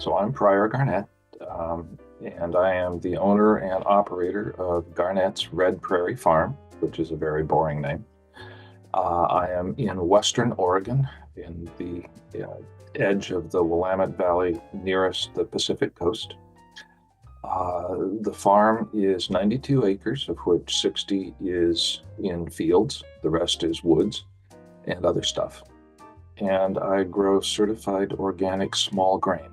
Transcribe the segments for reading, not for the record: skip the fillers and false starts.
So I'm Pryor Garnett, and I am the owner and operator of Garnett's Red Prairie Farm, which is a very boring name. I am in Western Oregon, in the edge of the Willamette Valley nearest the Pacific coast. The farm is 92 acres, of which 60 is in fields. The rest is woods and other stuff. And I grow certified organic small grain.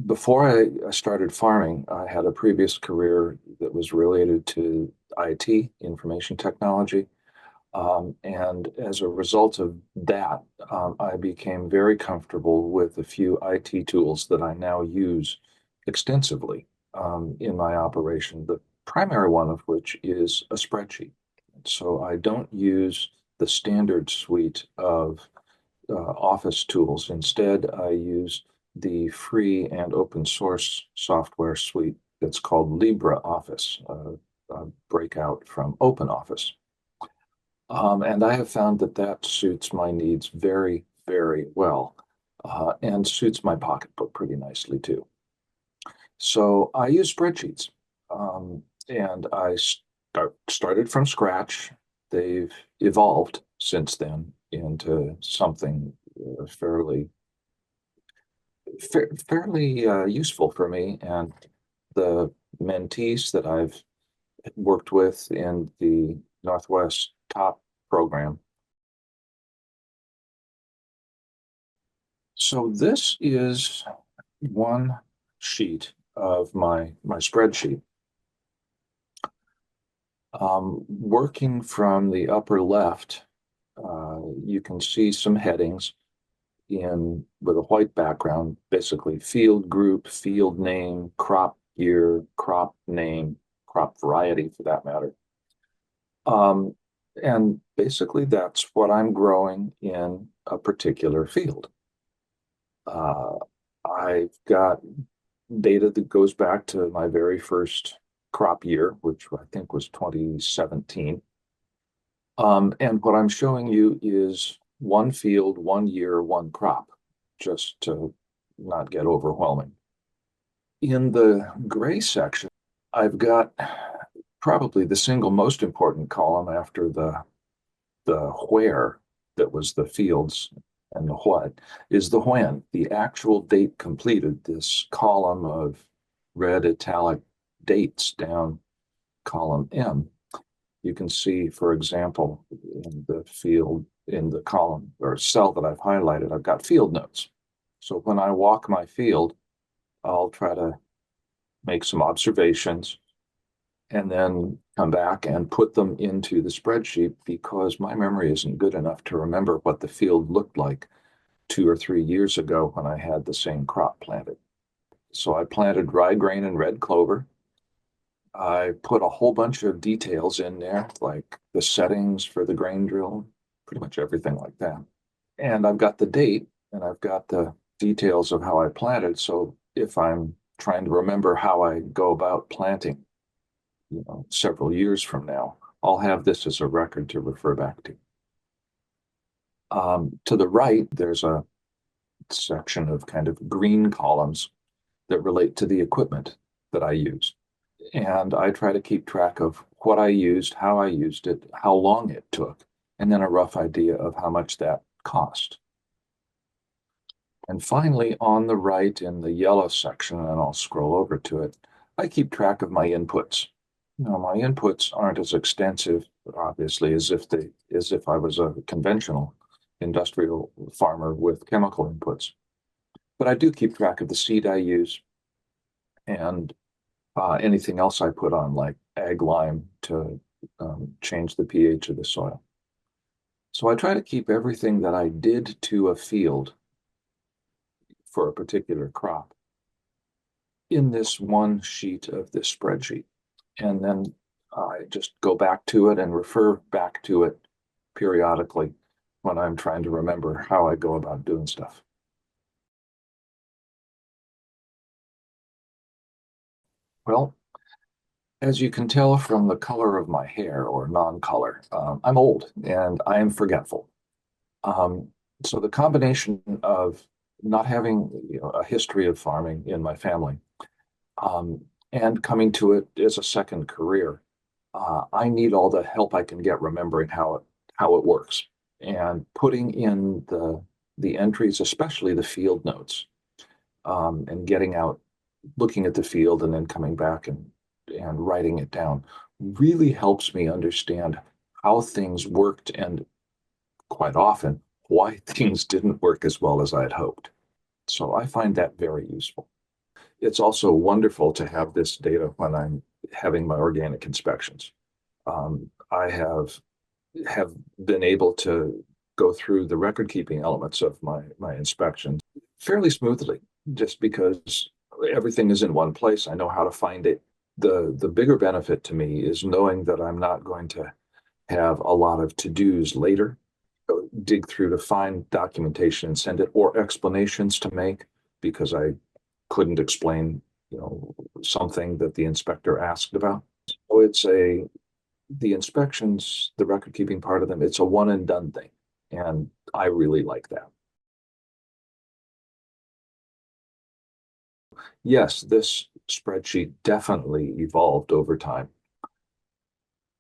Before I started farming, I had a previous career that was related to IT, information technology. And as a result of that, I became very comfortable with a few IT tools that I now use extensively in my operation, the primary one of which is a spreadsheet. So I don't use the standard suite of Office tools. Instead, I use the free and open source software suite that's called LibreOffice, a breakout from OpenOffice. And I have found that that suits my needs very, very well, and suits my pocketbook pretty nicely too. So I use spreadsheets, and I started from scratch. They've evolved since then into something fairly useful for me and the mentees that I've worked with in the Northwest TOPP program. So this is one sheet of my spreadsheet. Working from the upper left, you can see some headings in with a white background, basically field group, field name, crop year, crop name, crop variety for that matter. And basically that's what I'm growing in a particular field. I've got data that goes back to my very first crop year, which I think was 2017. And what I'm showing you is one field, 1 year, one crop, just to not get overwhelming. In the gray section, I've got probably the single most important column after the where that was the fields and the what is the when, the actual date completed, this column of red italic dates down column M. You can see, for example, in the field, in the column or cell that I've highlighted, I've got field notes. So when I walk my field, I'll try to make some observations and then come back and put them into the spreadsheet because my memory isn't good enough to remember what the field looked like 2 or 3 years ago when I had the same crop planted. So I planted rye grain and red clover. I put a whole bunch of details in there, like the settings for the grain drill, pretty much everything like that. And I've got the date and I've got the details of how I planted. So if I'm trying to remember how I go about planting, several years from now, I'll have this as a record to refer back to. To the right, there's a section of kind of green columns that relate to the equipment that I use. And I try to keep track of what I used, how I used it, how long it took, and then a rough idea of how much that cost. And finally, on the right in the yellow section, and I'll scroll over to it, I keep track of my inputs. My inputs aren't as extensive, obviously, as if I was a conventional industrial farmer with chemical inputs. But I do keep track of the seed I use and anything else I put on, like ag lime to change the pH of the soil. So I try to keep everything that I did to a field for a particular crop in this one sheet of this spreadsheet. And then I just go back to it and refer back to it periodically when I'm trying to remember how I go about doing stuff. Well, as you can tell from the color of my hair or non-color, I'm old and I am forgetful. Um, So the combination of not having, a history of farming in my family, um, and coming to it as a second career, I need all the help I can get remembering how it works and putting in the entries, especially the field notes, and getting out, looking at the field, and then coming back and writing it down really helps me understand how things worked and quite often why things didn't work as well as I had hoped. So I find that very useful. It's also wonderful to have this data when I'm having my organic inspections. I have been able to go through the record keeping elements of my inspections fairly smoothly, just because everything is in one place. I know how to find it. The bigger benefit to me is knowing that I'm not going to have a lot of to-dos later, dig through to find documentation and send it, or explanations to make because I couldn't explain, something that the inspector asked about. So the inspections, the record keeping part of them, it's a one and done thing. And I really like that. Yes, this spreadsheet definitely evolved over time.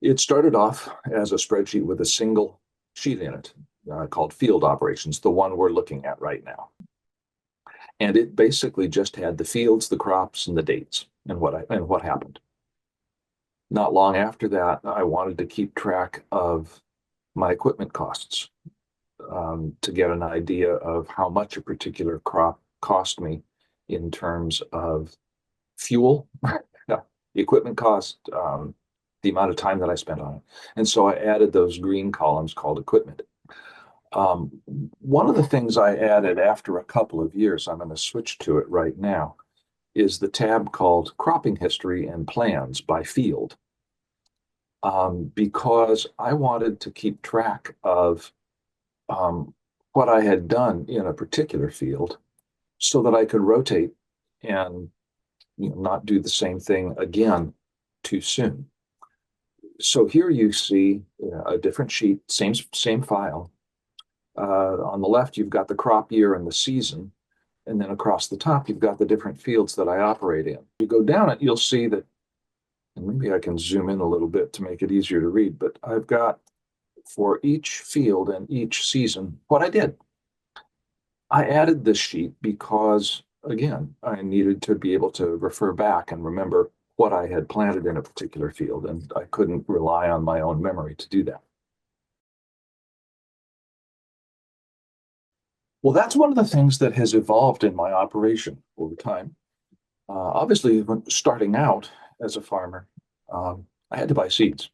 It started off as a spreadsheet with a single sheet in it, called field operations, the one we're looking at right now. And it basically just had the fields, the crops, and the dates and what happened. Not long after that, I wanted to keep track of my equipment costs, to get an idea of how much a particular crop cost me in terms of fuel, the equipment cost, the amount of time that I spent on it. And so I added those green columns called equipment. Um, One of the things I added after a couple of years, I'm going to switch to it right now, is the tab called cropping history and plans by field, because I wanted to keep track of, um, what I had done in a particular field so that I could rotate and, not do the same thing again too soon. So here you see, a different sheet, same file. On the left, you've got the crop year and the season, and then across the top, you've got the different fields that I operate in. You go down it, you'll see that, and maybe I can zoom in a little bit to make it easier to read, but I've got for each field and each season what I did. I added this sheet because, again, I needed to be able to refer back and remember what I had planted in a particular field, and I couldn't rely on my own memory to do that. Well, that's one of the things that has evolved in my operation over time. Obviously, when starting out as a farmer, I had to buy seeds.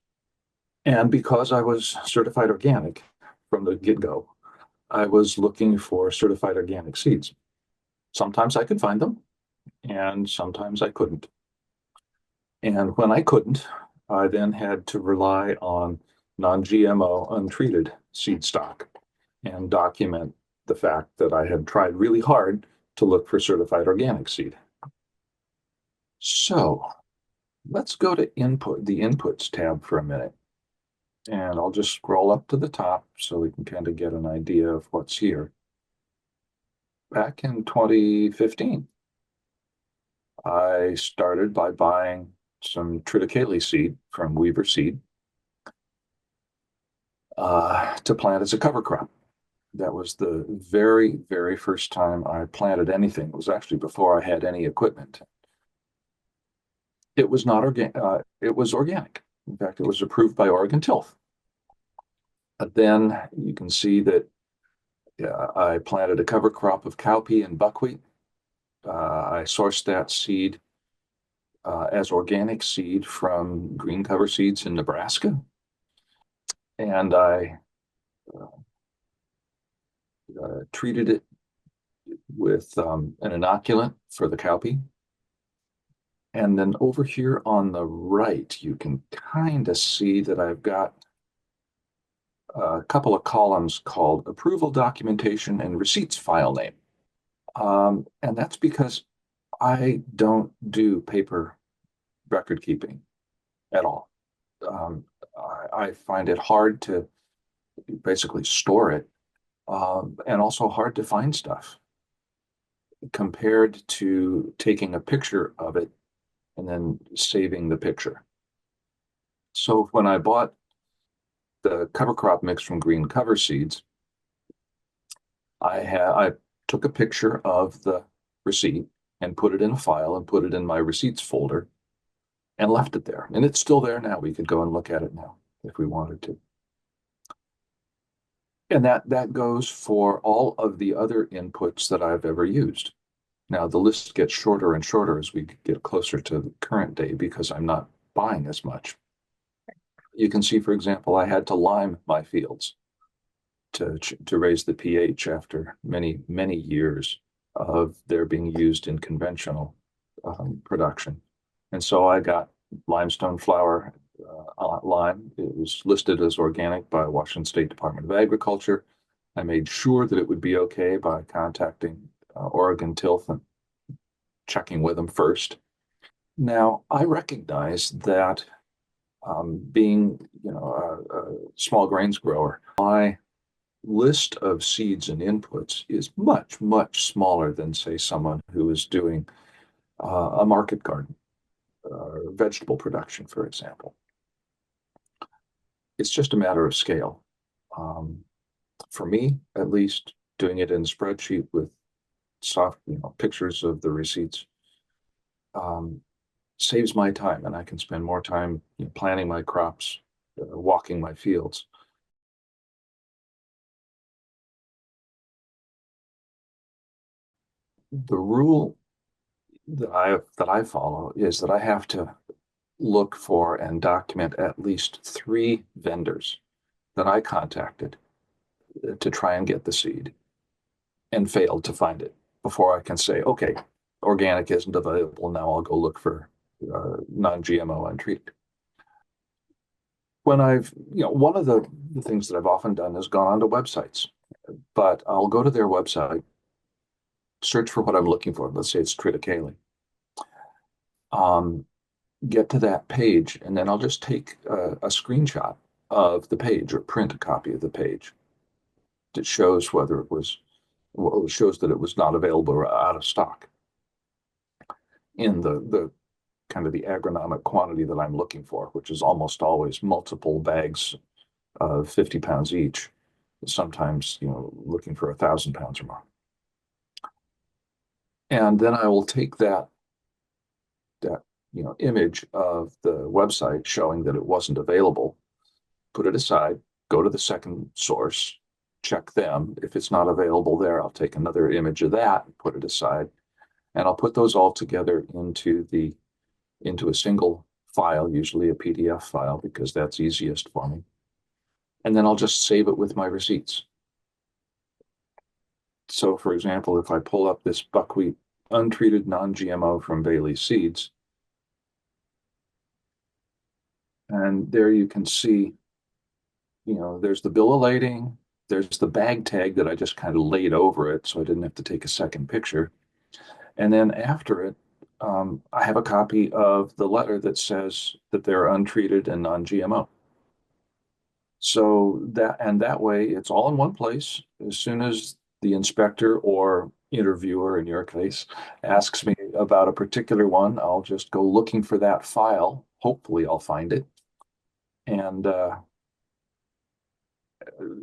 And because I was certified organic from the get-go, I was looking for certified organic seeds. Sometimes I could find them, and sometimes I couldn't. And when I couldn't, I then had to rely on non-GMO, untreated seed stock and document the fact that I had tried really hard to look for certified organic seed. So let's go to the inputs tab for a minute. And I'll just scroll up to the top so we can kind of get an idea of what's here. Back in 2015, I started by buying some triticale seed from Weaver Seed, to plant as a cover crop. That was the very, very first time I planted anything. It was actually before I had any equipment. It was not organic. It was organic. In fact, it was approved by Oregon Tilth. But then you can see that, I planted a cover crop of cowpea and buckwheat. I sourced that seed, as organic seed from Green Cover Seeds in Nebraska, and I treated it with, an inoculant for the cowpea. And then over here on the right, you can kind of see that I've got a couple of columns called approval documentation and receipts file name. And that's because I don't do paper record keeping at all. I find it hard to basically store it, and also hard to find stuff compared to taking a picture of it and then saving the picture. So when I bought the cover crop mix from Green Cover Seeds, I took a picture of the receipt and put it in a file and put it in my receipts folder and left it there. And it's still there now. We could go and look at it now if we wanted to. And that goes for all of the other inputs that I've ever used. Now the list gets shorter and shorter as we get closer to the current day because I'm not buying as much. You can see, for example, I had to lime my fields to raise the pH after many, many years of their being used in conventional production. And so I got limestone flour lime. It was listed as organic by Washington State Department of Agriculture. I made sure that it would be okay by contacting Oregon Tilth and checking with them first. Now, I recognize that being, a small grains grower, my list of seeds and inputs is much, much smaller than, say, someone who is doing a market garden or vegetable production, for example. It's just a matter of scale. Um, for me, at least, doing it in a spreadsheet with soft, pictures of the receipts um, saves my time, and I can spend more time planting my crops, walking my fields. The rule that I follow is that I have to look for and document at least 3 vendors that I contacted to try and get the seed and failed to find it before I can say, okay, organic isn't available. Now I'll go look for non-GMO untreated. When one of the things that I've often done is gone onto websites, but I'll go to their website, search for what I'm looking for. Let's say it's triticale. Um, get to that page, and then I'll just take a screenshot of the page or print a copy of the page that shows whether it was, well, it shows that it was not available or out of stock in the kind of the agronomic quantity that I'm looking for, which is almost always multiple bags of 50 pounds each, sometimes, looking for 1,000 pounds or more. And then I will take that image of the website showing that it wasn't available, put it aside, go to the second source, check them. If it's not available there, I'll take another image of that, put it aside, and I'll put those all together into a single file, usually a PDF file, because that's easiest for me. And then I'll just save it with my receipts. So for example, if I pull up this buckwheat untreated non-GMO from Bailey Seeds, and there you can see, there's the bill of lading, there's the bag tag that I just kind of laid over it so I didn't have to take a second picture. And then after it, I have a copy of the letter that says that they're untreated and non-GMO. So that way it's all in one place. As soon as the inspector or interviewer, in your case, asks me about a particular one, I'll just go looking for that file. Hopefully I'll find it, and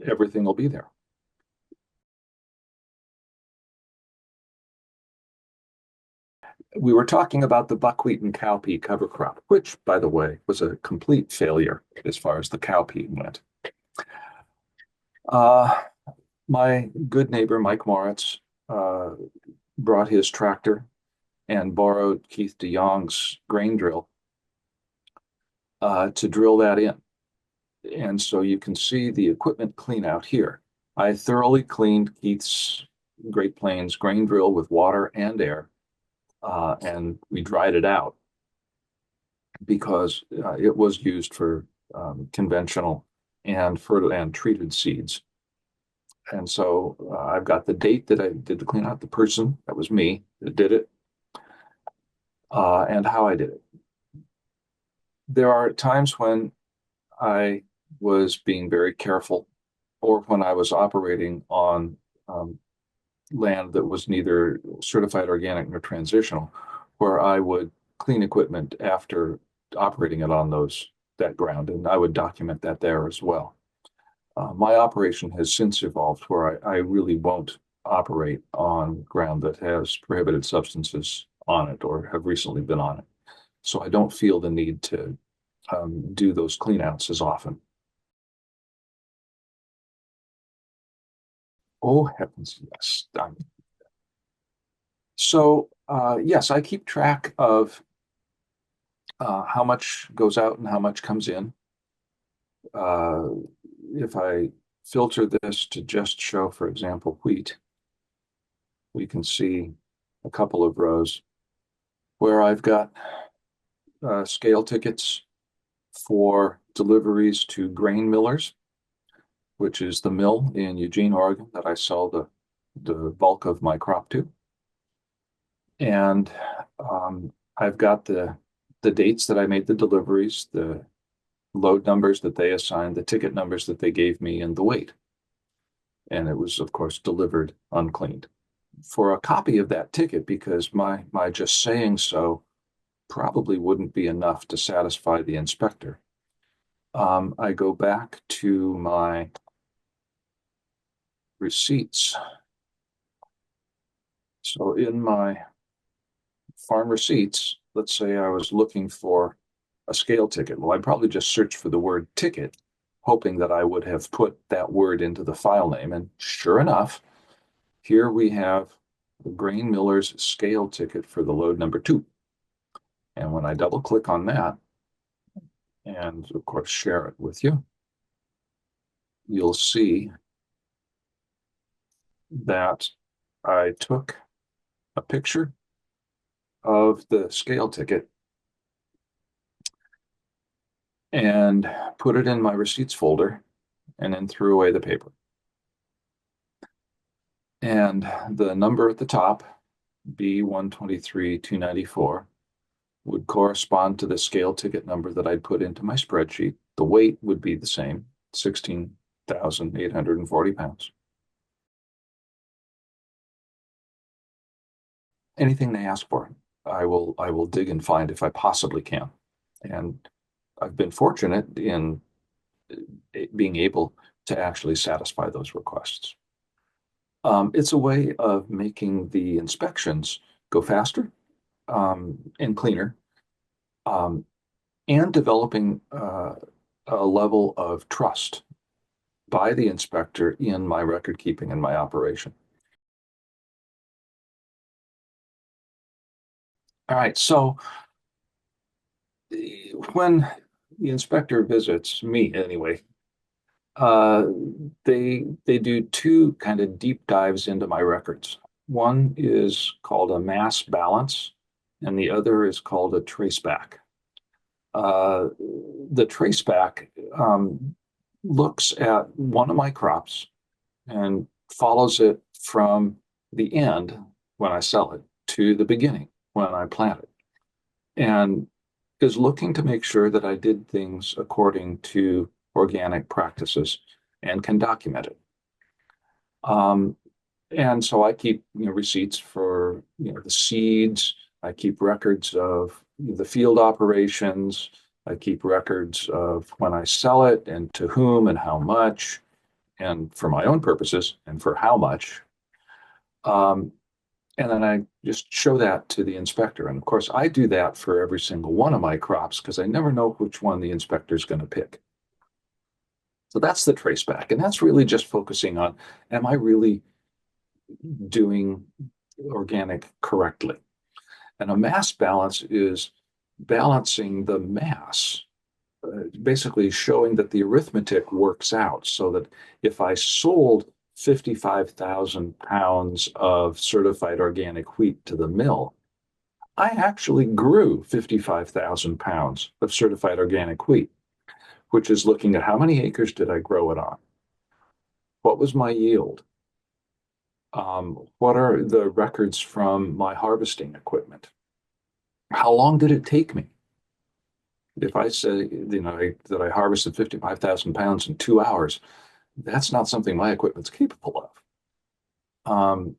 everything will be there. We were talking about the buckwheat and cowpea cover crop, which, by the way, was a complete failure as far as the cowpea went. Uh, my good neighbor, Mike Moritz, brought his tractor and borrowed Keith DeYoung's grain drill to drill that in. And so you can see the equipment clean out here. I thoroughly cleaned Keith's Great Plains grain drill with water and air, and we dried it out because it was used for conventional and fertile and treated seeds. And so I've got the date that I did the clean out, the person, that was me that did it, and how I did it. There are times when I was being very careful or when I was operating on um, land that was neither certified organic nor transitional, where I would clean equipment after operating it on that ground, and I would document that there as well. My operation has since evolved where I really won't operate on ground that has prohibited substances on it or have recently been on it. So I don't feel the need to do those cleanouts as often. Oh, heavens, yes. Yes, I keep track of how much goes out and how much comes in. Uh, if I filter this to just show, for example, wheat, we can see a couple of rows where I've got scale tickets for deliveries to grain millers, which is the mill in Eugene, Oregon, that I sell the bulk of my crop to. And I've got the dates that I made the deliveries, the load numbers that they assigned, the ticket numbers that they gave me, and the weight. And it was, of course, delivered uncleaned. For a copy of that ticket, because my just saying so probably wouldn't be enough to satisfy the inspector. I go back to my receipts. So in my farm receipts, let's say I was looking for a scale ticket. Well, I'd probably just search for the word ticket, hoping that I would have put that word into the file name. And sure enough, here we have the grain miller's scale ticket for the load number 2. And when I double click on that, and of course share it with you, you'll see that I took a picture of the scale ticket and put it in my receipts folder and then threw away the paper. And the number at the top, B123294, would correspond to the scale ticket number that I'd put into my spreadsheet. The weight would be the same, 16,840 pounds. Anything they ask for, I will dig and find if I possibly can. And I've been fortunate in being able to actually satisfy those requests. It's a way of making the inspections go faster and cleaner, um, and developing a level of trust by the inspector in my record keeping and my operation. All right, so when the inspector visits me anyway, uh, they do two kind of deep dives into my records. One is called a mass balance, and the other is called a traceback. Uh, the traceback looks at one of my crops and follows it from the end when I sell it to the beginning when I plant it, and is looking to make sure that I did things according to organic practices and can document it. Um, and so I keep receipts for the seeds. I keep records of the field operations. I keep records of when I sell it and to whom and how much, and for my own purposes and for how much. Um, and then I just show that to the inspector. And of course, I do that for every single one of my crops because I never know which one the inspector is going to pick. So that's the traceback. And that's really just focusing on, am I really doing organic correctly? And a mass balance is balancing the mass, basically showing that the arithmetic works out so that if I sold 55,000 pounds of certified organic wheat to the mill, I actually grew 55,000 pounds of certified organic wheat, which is looking at how many acres did I grow it on? What was my yield? What are the records from my harvesting equipment? How long did it take me? If I say, that I harvested 55,000 pounds in 2 hours, That's not something my equipment's capable of.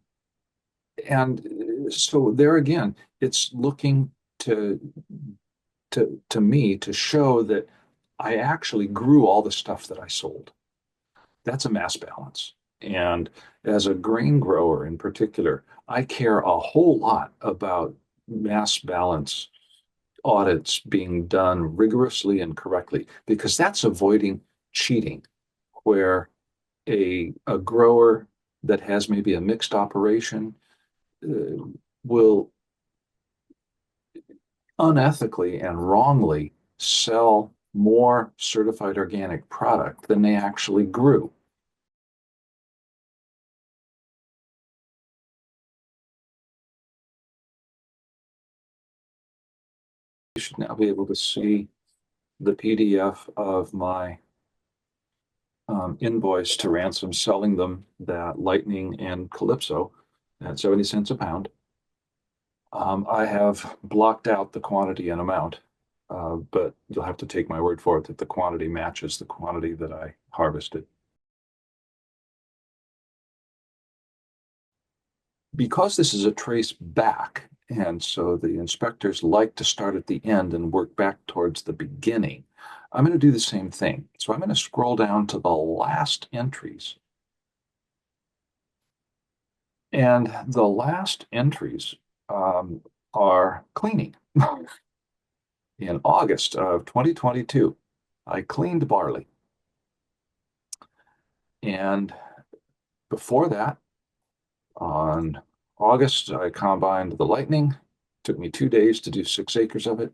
And so there again, it's looking to to me to show that I actually grew all the stuff that I sold. That's a mass balance. And as a grain grower in particular, I care a whole lot about mass balance audits being done rigorously and correctly because that's avoiding cheating, where a grower that has maybe a mixed operation uh, will unethically and wrongly sell more certified organic product than they actually grew. You should now be able to see the PDF of my invoice to Ransom selling them that Lightning and Calypso at 70 cents a pound. I have blocked out the quantity and amount, but you'll have to take my word for it that the quantity matches the quantity that I harvested. Because this is a trace back, and so the inspectors like to start at the end and work back towards the beginning, I'm going to do the same thing. So I'm going to scroll down to the last entries. And the last entries are cleaning. In August of 2022, I cleaned barley. And before that, on August, I combined the Lightning. It took me 2 days to do 6 acres of it.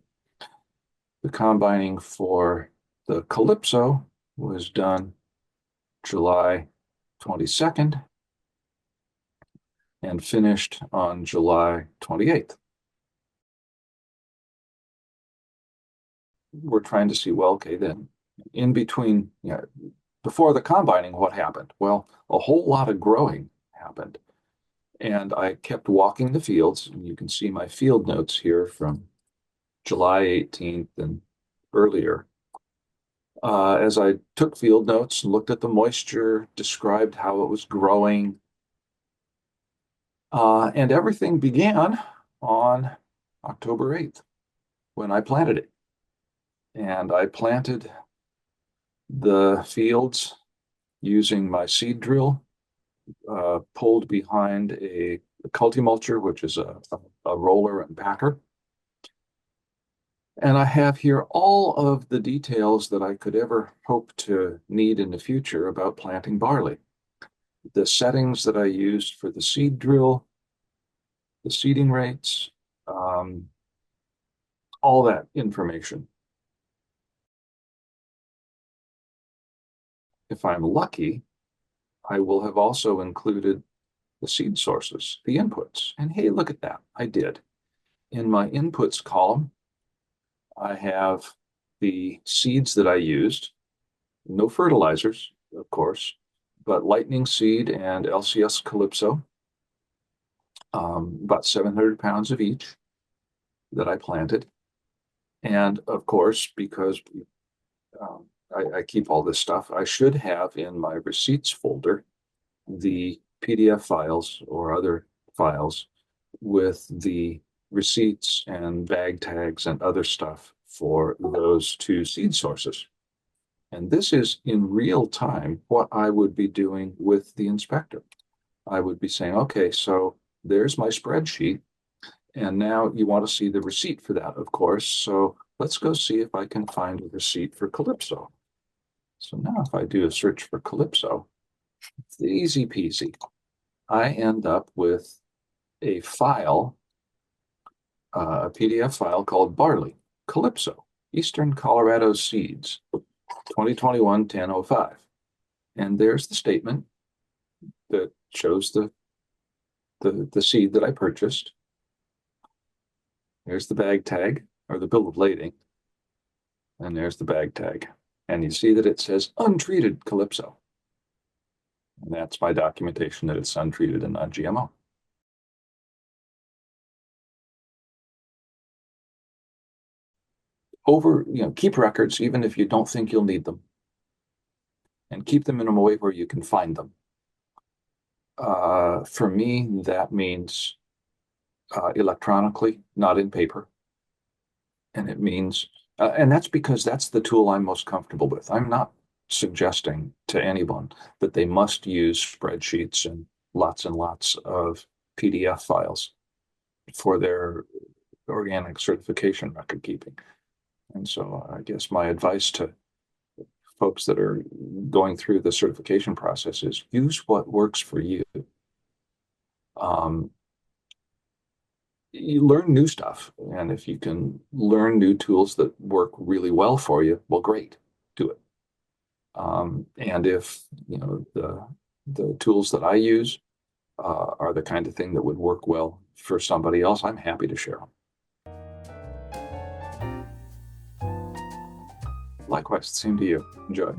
The combining for the Calypso was done July 22nd and finished on July 28th. We're trying to see, well, okay, then in between, before the combining, what happened? Well, a whole lot of growing happened. And I kept walking the fields, and you can see my field notes here from July 18th and earlier. As I took field notes and looked at the moisture, described how it was growing, and everything began on October 8th when I planted it. And I planted the fields using my seed drill, pulled behind a culti-mulcher, which is a roller and packer. And I have here all of the details that I could ever hope to need in the future about planting barley. The settings that I used for the seed drill, the seeding rates, um, all that information. If I'm lucky, I will have also included the seed sources, the inputs. And hey, look at that, I did. In my inputs column, I have the seeds that I used, no fertilizers, of course, but lightning seed and LCS Calypso, about 700 pounds of each that I planted. And of course, because I keep all this stuff, I should have in my receipts folder the PDF files or other files with the receipts and bag tags and other stuff for those two seed sources. And this is in real time what I would be doing with the inspector. I would be saying, okay, so there's my spreadsheet. And now you want to see the receipt for that, of course. So let's go see if I can find a receipt for Calypso. So now if I do a search for Calypso, it's easy peasy. I end up with a file, a PDF file called Barley, Calypso, Eastern Colorado Seeds, 2021-10-05. And there's the statement that shows the seed that I purchased. There's the bag tag or the bill of lading. And there's the bag tag. And you see that it says untreated Calypso. And that's my documentation that it's untreated and non-GMO. Keep records even if you don't think you'll need them. and keep them in a way where you can find them. For me, that means electronically, not in paper. And it means, and that's because that's the tool I'm most comfortable with. I'm not suggesting to anyone that they must use spreadsheets and lots of PDF files for their organic certification record keeping. And so I guess my advice to folks that are going through the certification process is use what works for you. You learn new stuff, and if you can learn new tools that work really well for you, well, great, do it. And if the tools that I use are the kind of thing that would work well for somebody else, I'm happy to share them. Likewise, same to you. Enjoy.